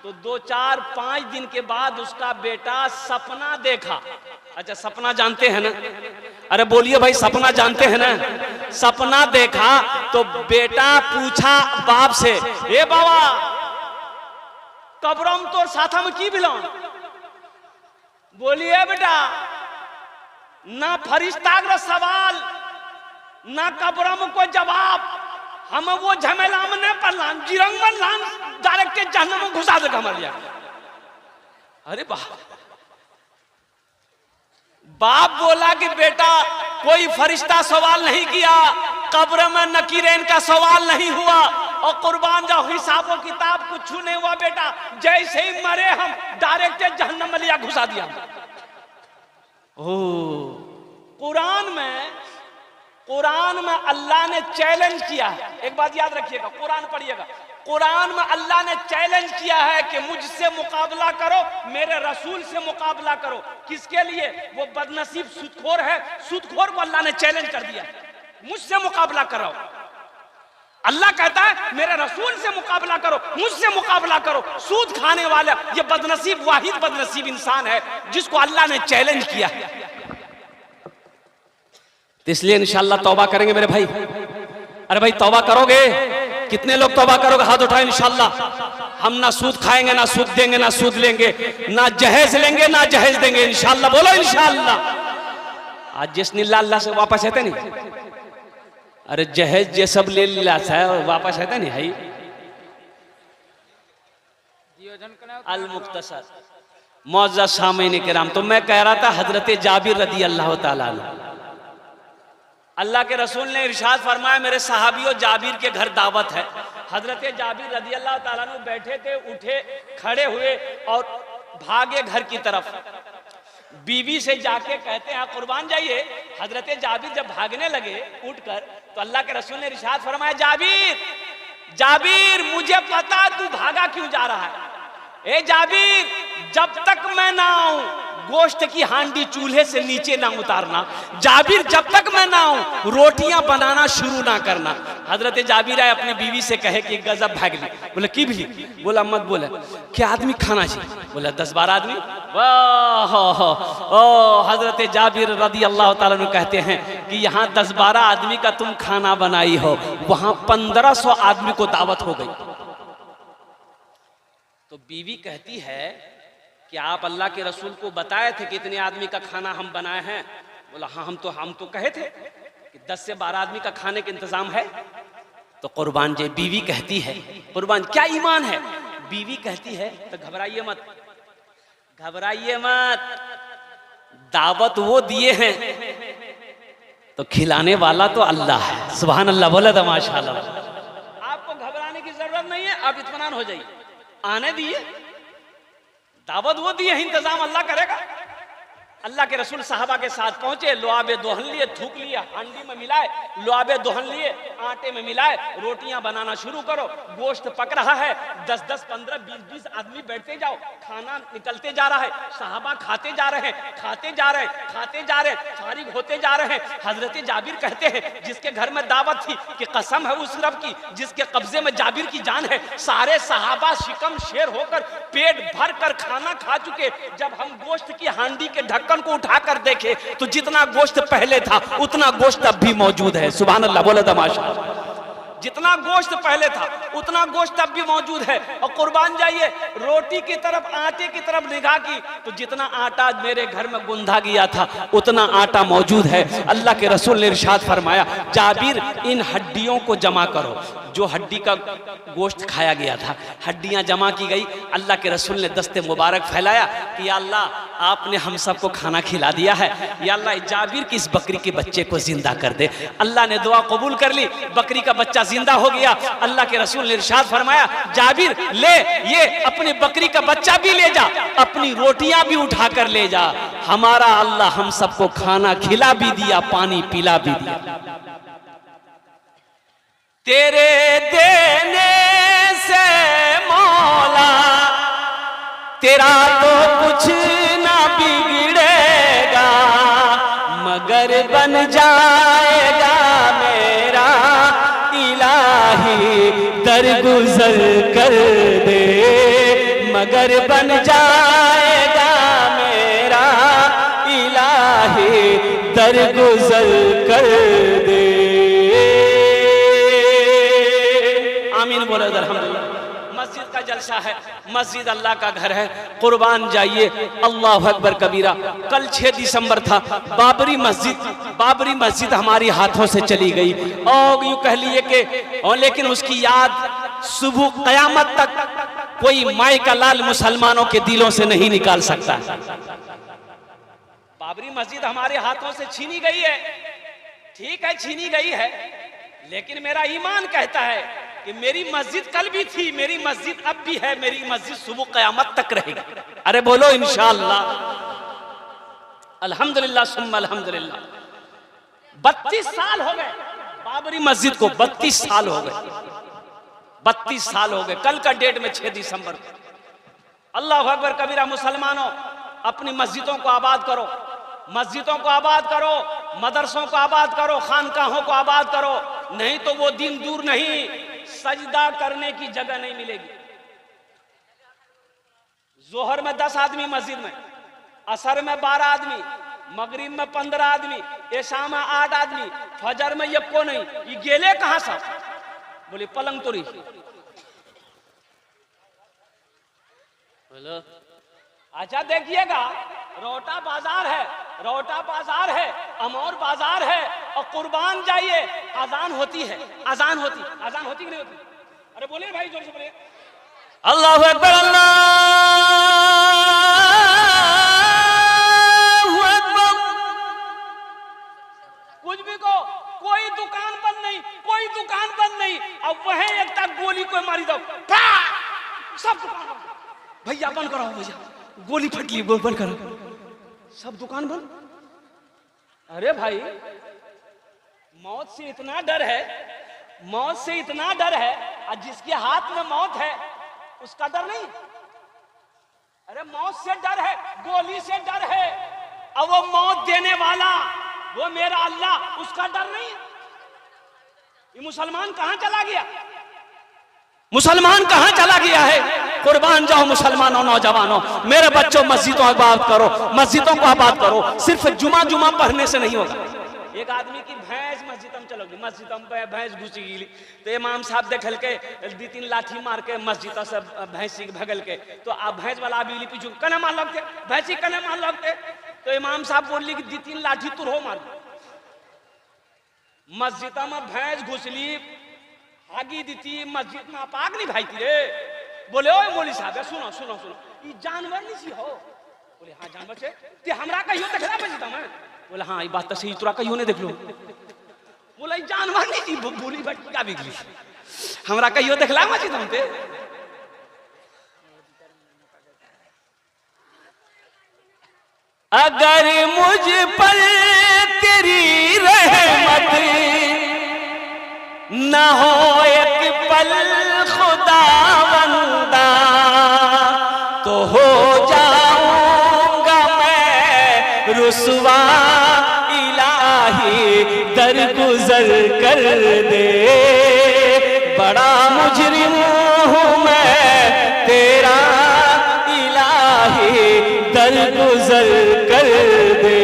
तो 2-4-5 दिन के बाद उसका बेटा सपना देखा। अच्छा सपना जानते हैं ना? अरे बोलिए भाई, सपना जानते हैं ना? सपना देखा तो बेटा पूछा बाप से, ए बाबा कब्रम तोर साथा में की बिलोन? बोलिए बेटा, ना फरिश्ता का सवाल ना कब्रम को जवाब, हम वो झमेला में नहीं पड़लान, जिरंग में लान डायरेक्ट जहन्नम में घुसा देगा मर लिया। अरे बाप बोला कि बेटा कोई फरिश्ता सवाल नहीं किया, कब्र में नकीरेन का सवाल नहीं हुआ, और कुर्बान जाओ हिसाबों किताब कुछ नहीं हुआ बेटा, जैसे ही मरे हम डायरेक्ट जहन्नम में लिया घुसा दिया। कुरान में अल्लाह ने चैलेंज किया है। एक बात याद रखिएगा, कुरान पढ़िएगा, कुरान में अल्लाह ने चैलेंज किया है कि मुझसे मुकाबला करो, मेरे रसूल से मुकाबला करो। किसके लिए? वो बदनसीब सूदखोर है, सूदखोर को अल्लाह ने चैलेंज कर दिया, मुझसे मुकाबला करो। अल्लाह कहता है मेरे रसूल से मुकाबला करो, मुझसे मुकाबला करो। सूद खाने वाला ये बदनसीब, वाहिद बदनसीब इंसान है जिसको अल्लाह ने चैलेंज किया है। तो इसलिए इंशाअल्लाह तौबा करेंगे मेरे भाई। अरे भाई तौबा करोगे? कितने लोग तौबा करोगे? हाथ उठाए। इंशाअल्लाह हम ना सूद खाएंगे, ना सूद देंगे, ना सूद लेंगे, ना जहेज लेंगे, ना जहेज देंगे। इंशाअल्लाह बोलो इंशाअल्लाह। आज जिस नीला अल्लाह से वापस आते नहीं, अरे जहेज ये सब ले लिया है, वापस आते नहीं है। अल मुख्तसर मौजूद सामीन किराम, तो मैं कह रहा था हजरत जाबिर रदी अल्लाह ताला अन्हु, अल्लाह के रसूल ने इरशाद फरमाया मेरे सहाबियों जाबिर के घर दावत है। हजरत जाबिर रदी अल्लाह ताला अन्हु बैठे थे, उठे, खड़े हुए और भागे घर की तरफ। बीवी से जाके कहते हैं कुर्बान जाइए। हजरत जाबिर जब भागने लगे उठकर, तो अल्लाह के रसूल ने इरशाद फरमाया जाबिर मुझे पता तू भागा क्यों जा रहा है। ए जाबिर, जब तक मैं ना आऊं गोश्त की हांडी चूल्हे से नीचे ना उतारना। जाबिर जब तक मैं ना आऊं रोटियां बनाना शुरू ना करना। हजरत जाबिर आए अपने बीवी से कहे कि गजब भाग ली। बोले की भी? बोला मत बोले, क्या आदमी खाना चाहिए? बोला 10-12 आदमी। वाह, हजरत जाबिर रदी अल्लाह ताला अन्हु कहते हैं कि यहाँ 10-12 आदमी का तुम खाना बनाई हो, वहां 1500 आदमी को दावत हो गई। तो बीवी कहती है कि आप अल्लाह के रसूल को बताए थे कि इतने आदमी का खाना हम बनाए हैं। बोला हाँ हम तो कहे थे कि 10 से 12 आदमी का खाने का इंतजाम है। तो कुर्बान जी बीवी कहती है, कुर्बान क्या ईमान है? बीवी कहती है तो घबराइए मत, दावत वो दिए हैं तो खिलाने वाला तो अल्लाह है। सुभान अल्लाह, बोला था माशाअल्लाह। आपको घबराने की जरूरत नहीं है, आप इत्मीनान हो जाइए। आने दिए, दावत वो दिए, इंतजाम अल्लाह करेगा। अल्लाह के रसूल साहबा के साथ पहुंचे, लुआबे दोहन लिए, थूक लिया, हांडी में मिलाए, लुआबे दोहन लिए, आटे में मिलाए, रोटियां बनाना शुरू करो। गोश्त पक रहा है, 10-10, 15, 20-20 आदमी बैठते जाओ, खाना निकलते जा रहा है, साहबा खाते जा रहे हैं, फारिग होते जा रहे हैं। हजरत जाबिर कहते हैं जिसके घर में दावत थी कि कसम है उस रब की जिसके कब्जे में जाबिर की जान है, सारे साहबा शिकम शेर होकर पेट भर कर खाना खा चुके। जब हम गोश्त की हांडी के ढक्कन को उठाकर देखे तो जितना गोश्त पहले था उतना गोश्त अब भी मौजूद है। सुभान अल्लाह, बोला था माशाअल्लाह। जितना गोश्त पहले था उतना गोश्त अब भी मौजूद है। और कुर्बान जाइए, रोटी की तरफ, आटे की तरफ निगाह की तो जितना आटा मेरे घर में गुंधा गया था उतना आटा मौजूद है। अल्लाह के रसूल ने इरशाद फरमाया, जाबिर इन हड्डियों को जमा करो। जो हड्डी का गोश्त खाया गया था, हड्डियां जमा की गई। अल्लाह के रसूल ने दस्ते मुबारक फैलाया कि या अल्लाह आपने हम सबको खाना खिला दिया है, या अल्लाह जाबिर की इस बकरी के बच्चे को जिंदा कर दे। अल्लाह ने दुआ कबूल कर ली, बकरी का बच्चा जिंदा हो गया। अल्लाह के रसूल ने इरशाद फरमाया, जाबिर ले ये अपनी बकरी का बच्चा भी ले जा, अपनी रोटियां भी उठा कर ले जा। हमारा अल्लाह हम सबको खाना खिला भी दिया, पानी पिला भी दिया। तेरे देने से मौला तेरा तो कुछ ना बिगड़ेगा, मगर बन जाएगा मेरा इलाही दरगुजर कर दे, मगर बन जाएगा मेरा इलाही दरगुजर कर दे। आमीन बोले अल्हम्दुलिल्लाह। मस्जिद का जलसा है, मस्जिद अल्लाह का घर है, कुर्बान जाइए। अल्लाह अकबर कबीरा। कल 6 दिसंबर था, बाबरी मस्जिद हमारी हाथों से चली गई और यूं कह लिए कि और लेकिन उसकी याद सुबह कयामत तक कोई माई का लाल मुसलमानों के दिलों से नहीं निकाल सकता। बाबरी मस्जिद हमारे हाथों से छीनी गई है, ठीक है छीनी गई है, लेकिन मेरा ईमान कहता है कि मेरी मस्जिद कल भी थी, मेरी मस्जिद अब भी है, मेरी मस्जिद सुबह कयामत तक रहेगी। अरे बोलो इंशाअल्लाह, अल्हम्दुलिल्लाह सुम्मा अल्हम्दुलिल्लाह। 32 साल हो गए बाबरी मस्जिद को, 32 साल हो गए, 32 साल हो गए। कल का डेट में 6 दिसंबर। अल्लाह अकबर कबीरा। मुसलमानों अपनी मस्जिदों को आबाद करो, मस्जिदों को आबाद करो, मदरसों को आबाद करो, खानकाहों को आबाद करो, नहीं तो वो दिन दूर नहीं, सजदा करने की जगह नहीं मिलेगी। जोहर में 10 आदमी मस्जिद में, असर में 12 आदमी, मगरिब में 15 आदमी, ऐशा में 8 आदमी, फजर में यक्को नहीं। ये गेले कहां सब? बोले पलंग तोड़ी। अच्छा देखिएगा, रोटा बाजार है, रोटा बाजार है, अमौर बाजार है, और कुर्बान जाइए अजान होती है, अजान होती कि नहीं होती? अरे बोलिए भाई जोर से बोलिए। अल्लाहु अकबर, अल्लाहु अकबर। कुछ भी को, कोई दुकान बंद नहीं, कोई दुकान बंद नहीं। अब वह एक तक गोली को मारी दो, सब दुकान बंद। भैया बंद करो, भैया गोली फटली, गोली बंद करो, सब दुकान बंद। अरे भाई मौत से इतना डर है, मौत से इतना डर है, और जिसके हाथ में मौत है उसका डर नहीं। अरे मौत से डर है, गोली से डर है, और वो मौत देने वाला वो मेरा अल्लाह, उसका डर नहीं। ये मुसलमान कहां चला गया? मुसलमान कहां चला गया है? कुर्बान जाओ मुसलमानों, नौजवानों, मेरे बच्चों, मस्जिदों आबाद करो, मस्जिदों को आबाद करो। सिर्फ जुमा पढ़ने से नहीं होगा। एक आदमी की भैंस मस्जिद में चलोगी, मस्जिद में भैंस घुसी गई तो इमाम साहब देखल के 2-3 लाठी मार के मस्जिद से भैंसी भगल के, तो आप भैंस वाला भी पीछू कने मार लगते, भैंसी कने मार लगते, तो इमाम साहब बोली कि 2-3 लाठी तुर हो मार। मस्जिद में भैंस घुसली, आगी दी मस्जिद में पाक नहीं भाई रे। बोले ओ मौली साहब सुनो सुनो सुनो, ये जानवर नहीं सी हो? बोले हाँ जानवर से, ते हमरा कहियो देखला मस्जिद में? बोले हाँ ये बात तो सही, तोरा कहियो नहीं देखलो। बोला जानवर नहीं सी, बोली भटका बिगली, हमरा कहियो देखला मस्जिद में? ते अगर मुझ पर तेरी रहमत न हो एक पल खुदावंदा, तो हो जाऊंगा मैं रुसवा, इलाही दरगुजर कर दे। बड़ा मुजरिम हूँ मैं तेरा, इलाही दरगुजर कर दे।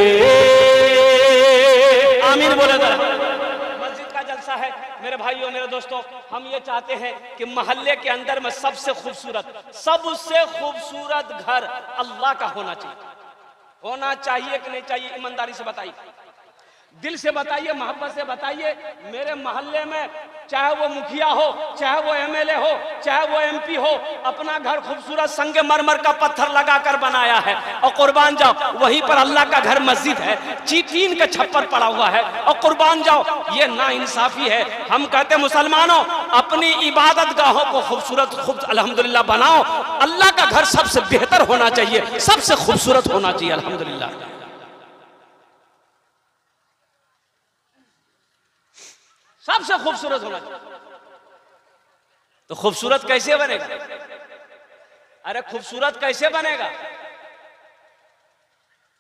आमीन बोले। मस्जिद का जलसा जलसा है मेरे भाइयों मेरे दोस्तों, हम ये चाहते हैं कि मोहल्ले के अंदर में सबसे खूबसूरत घर अल्लाह का होना चाहिए कि नहीं चाहिए? ईमानदारी से बताइए, दिल से बताइए, मोहब्बत से बताइए। मेरे मोहल्ले में चाहे वो मुखिया हो, चाहे वो एमएलए हो, चाहे वो एमपी हो, अपना घर खूबसूरत संगमरमर का पत्थर लगाकर बनाया है और कुर्बान जाओ वहीं पर अल्लाह का घर मस्जिद है, चीटीन का छप्पर पड़ा हुआ है और कुर्बान जाओ। ये नाइंसाफी है। हम कहते हैं मुसलमानों, अपनी इबादत गाहों को खूबसूरत अल्हम्दुलिल्लाह बनाओ। अल्लाह का घर सबसे बेहतर होना चाहिए, सबसे खूबसूरत होना चाहिए अल्हम्दुलिल्लाह। सबसे खूबसूरत होना चाहिए। तो खूबसूरत कैसे बनेगा? अरे खूबसूरत कैसे बनेगा?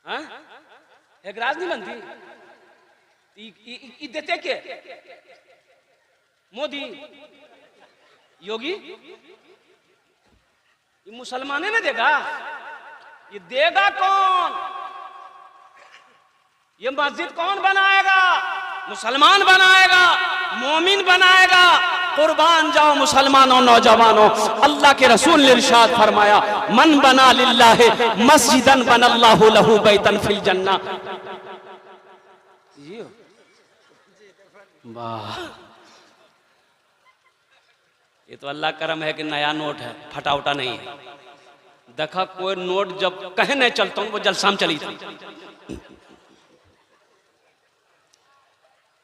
हाँ? एक राज नहीं बनती। देते के मोदी योगी, ये मुसलमान ने देगा? ये देगा कौन? ये मस्जिद कौन बनाएगा? मुसलमान बनाएगा, मोमिन बनाएगा। कुर्बान जाओ मुसलमानों, नौजवानों। अल्लाह के रसूल ने इरशाद फरमाया, मन बना लिल्लाहि मस्जिदन बनल्लाहु लहू बैतन फिल जन्ना। वाह, ये तो अल्लाह करम है कि नया नोट है, फटा उटा नहीं है। देखा कोई नोट जब कहे नहीं चलता हूं, वो जलसा में चली थी।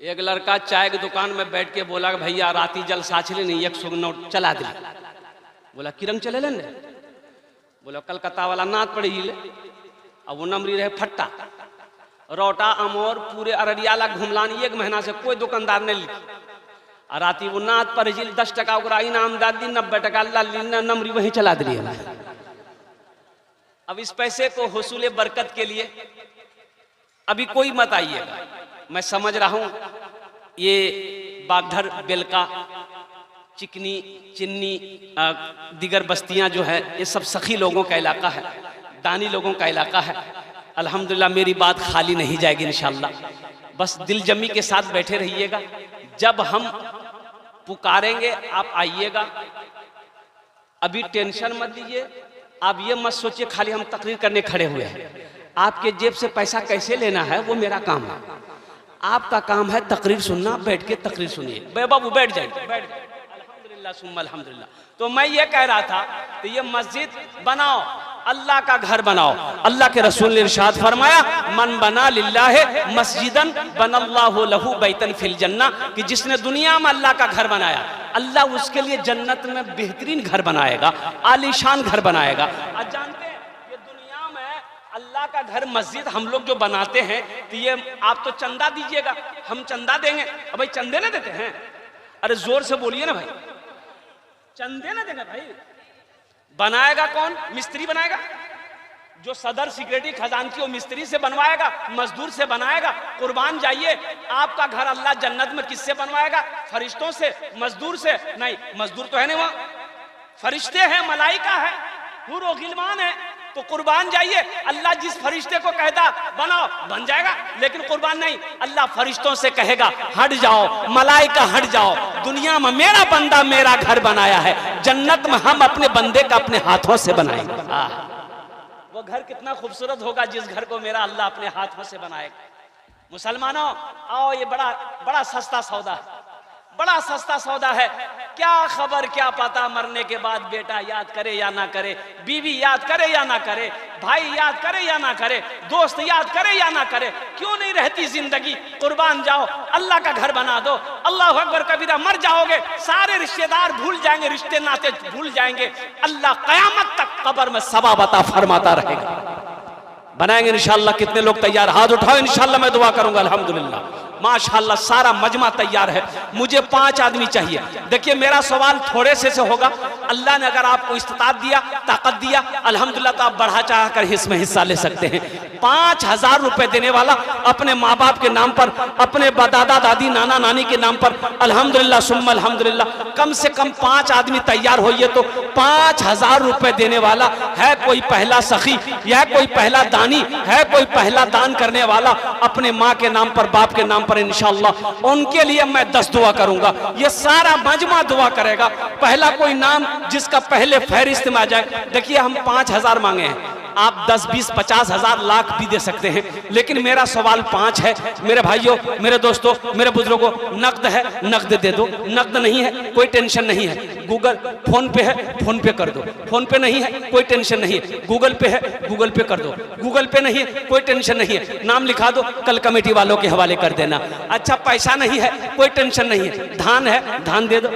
एक लड़का चाय की दुकान में बैठ के बोला कि भैया राती जलसा चले नहीं, 100 नोट चला दे। बोला किरंग चले लेने? बोला कलकत्ता वाला नाथ पड़ी ले। अब वो नमरी रहे फट्टा रोटा अमोर पूरे अररिया ला घुमलानी 1 महीना से कोई दुकानदार ने ली। और राती वो नाथ पर 10 टका उगरा इनाम दादी 90 टका नमरी वहीं चला दी। अब इस पैसे को हुसूल बरकत के लिए अभी कोई मत आइएगा, मैं समझ रहा हूं ये बागधर, बेलका, चिकनी, चिन्नी, दीगर बस्तियां जो है ये सब सखी लोगों का इलाका है, दानी लोगों का इलाका है। अल्हम्दुलिल्लाह मेरी बात खाली नहीं जाएगी इंशाअल्लाह। बस दिल जमी के साथ बैठे रहिएगा। जब हम पुकारेंगे आप आइएगा। अभी टेंशन मत लीजिए, आप ये मत सोचिए खाली हम तकरीर करने खड़े हुए हैं। आपके जेब से पैसा कैसे लेना है वो मेरा काम है। आपका काम है तकरीर सुनना। बैठ के तकरीर सुनिए। बाबू बैठ जाइए, बैठ जाइए। अल्हम्दुलिल्लाह सुम्मा अल्हम्दुलिल्लाह। तो मैं ये कह रहा था कि ये मस्जिद बनाओ, अल्लाह का घर बनाओ। अल्लाह के रसूल ने इरशाद फरमाया, मन बना लिल्लाहि मस्जिदन बनल्लाहु लहू बैतन फिल जन्ना, कि जिसने दुनिया में अल्लाह का घर बनाया, अल्लाह उसके लिए जन्नत में बेहतरीन घर बनाएगा, आलीशान घर बनाएगा। आज जानते हैं ये दुनिया में अल्लाह का घर मस्जिद हम लोग जो बनाते हैं, तो ये आप तो चंदा दीजिएगा, हम चंदा देंगे। अब भाई चंदे ना देते हैं? अरे जोर से बोलिए ना भाई, चंदे ना देंगे भाई। बनाएगा कौन? मिस्त्री बनाएगा। जो सदर सिक्योरिटी खजानची वो मिस्त्री से बनवाएगा, मजदूर से बनाएगा। कुर्बान जाइए, आपका घर अल्लाह जन्नत में किससे बनवाएगा? फरिश्तों से, मजदूर से नहीं। मजदूर तो है नहीं, वहां फरिश्ते हैं, मलाइका है, हूर व गिलमान है। तो कुर्बान जाइए, अल्लाह जिस फरिश्ते को कहता बनाओ बन जाएगा, लेकिन कुर्बान नहीं, अल्लाह फरिश्तों से कहेगा हट जाओ, मलाइका हट जाओ। दुनिया में मेरा बंदा मेरा घर बनाया है, जन्नत में हम अपने बंदे का अपने हाथों से बनाएंगे। वो घर कितना खूबसूरत होगा जिस घर को मेरा अल्लाह अपने हाथों से बनाएगा। मुसलमानों आओ, ये बड़ा सस्ता सौदा है, बड़ा सस्ता सौदा है। क्या खबर क्या पता मरने के बाद बेटा याद करे या ना करे, बीवी याद करे या ना करे, भाई याद करे या ना करे, दोस्त याद करे या ना करे, क्यों नहीं रहती जिंदगी? कुर्बान जाओ, अल्लाह का घर बना दो। अल्लाह अकबर कबीरा। मर जाओगे, सारे रिश्तेदार भूल जाएंगे, रिश्ते नाते भूल जाएंगे। अल्लाह कयामत तक कब्र में सवाबता फरमाता रहेगा। बनाएंगे इंशाअल्लाह। कितने लोग तैयार? हाथ उठाओ, इंशाअल्लाह मैं दुआ करूंगा। अल्हम्दुलिल्लाह माशाअल्लाह सारा मजमा तैयार है। मुझे 5 आदमी चाहिए। देखिए मेरा सवाल थोड़े से होगा। अल्लाह ने अगर आपको इस्तिताअत दिया, ताकत दिया, अल्हम्दुलिल्लाह, तो आप बढ़ा चाह कर इसमें हिस्सा ले सकते हैं। 5,000 रुपए देने वाला अपने माँ बाप के नाम पर, अपने दादा दादी नाना नानी के नाम पर, अल्हम्दुलिल्लाह सुम्मा अल्हम्दुलिल्लाह, कम से कम 5 आदमी तैयार होइए तो 5,000 रुपए देने वाला है कोई पहला सखी, यह कोई पहला दानी है, कोई पहला दान करने वाला अपने माँ के नाम पर, बाप के नाम पर, इंशाअल्लाह उनके लिए मैं 10 दुआ करूंगा, ये सारा मजमा दुआ करेगा। पहला कोई नाम जिसका पहले फहरिस्त में आ जाए। देखिए हम 5,000 मांगे हैं, आप 10, 20, 50,000 लाख भी दे सकते हैं, लेकिन मेरा सवाल 5 है। मेरे भाइयों, मेरे दोस्तों, मेरे बुजुर्गों, नकद है नकद दे दो, नकद नहीं है कोई टेंशन नहीं है, गूगल फोन पे है फोन पे कर दो, फोन पे नहीं है कोई टेंशन नहीं है, गूगल पे है गूगल पे कर दो, गूगल पे नहीं है कोई टेंशन नहीं है, नाम लिखा दो, कल कमेटी वालों के हवाले कर देना। अच्छा पैसा नहीं है कोई टेंशन नहीं है, धान है धान दे दो,